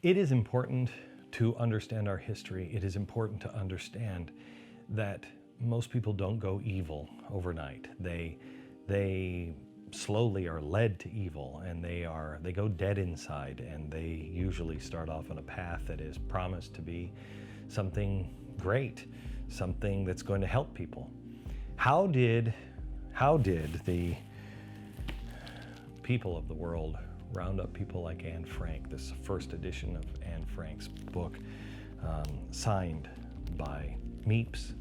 It is important to understand our history. It is important to understand that most people don't go evil overnight. They slowly are led to evil, and they go dead inside, and they usually start off on a path that is promised to be something great, something that's going to help people. How did the people of the world round up people like Anne Frank, this first edition of Anne Frank's book, signed by Mepes,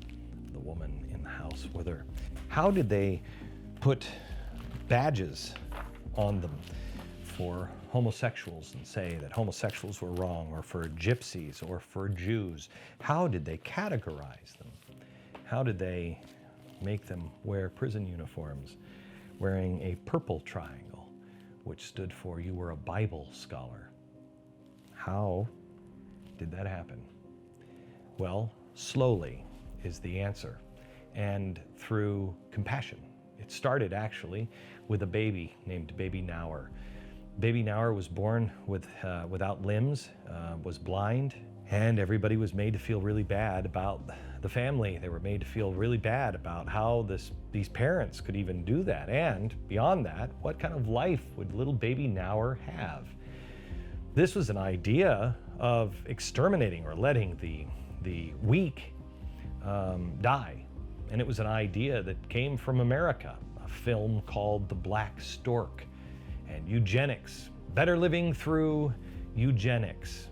the woman in the house with her? How did they put badges on them for homosexuals and say that homosexuals were wrong, or for gypsies, or for Jews? How did they categorize them? How did they make them wear prison uniforms, wearing a purple triangle, which stood for you were a Bible scholar? How did that happen? Well, slowly is the answer, and through compassion. It started actually with a baby named Baby Nauer. Baby Nauer was born without limbs, was blind, and everybody was made to feel really bad about the family. They were made to feel really bad about how these parents could even do that. And beyond that, what kind of life would little Baby Nauer have? This was an idea of exterminating or letting the weak die. And it was an idea that came from America, a film called The Black Stork, and eugenics, better living through eugenics,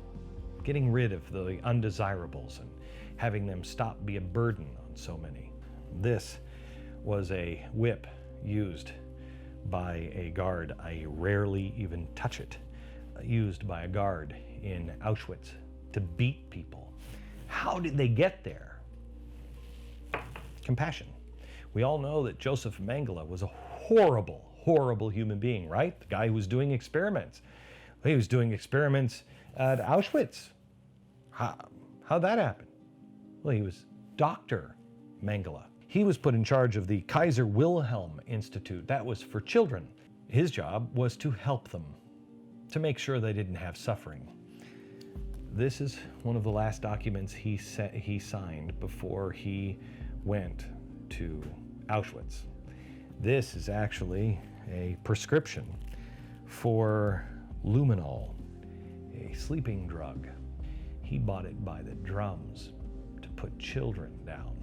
getting rid of the undesirables and having them stop be a burden on so many. This was a whip used by a guard. I rarely even touch it. Used by a guard in Auschwitz to beat people. How did they get there? Compassion. We all know that Joseph Mengele was a horrible, horrible human being, right? The guy who was doing experiments. He was doing experiments at Auschwitz. How'd that happen? Well, he was Dr. Mengele. He was put in charge of the Kaiser Wilhelm Institute. That was for children. His job was to help them, to make sure they didn't have suffering. This is one of the last documents he signed before he went to Auschwitz. This is actually a prescription for luminol, a sleeping drug. He bought it by the drums to put children down.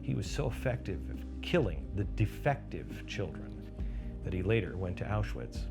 He was so effective at killing the defective children that he later went to Auschwitz.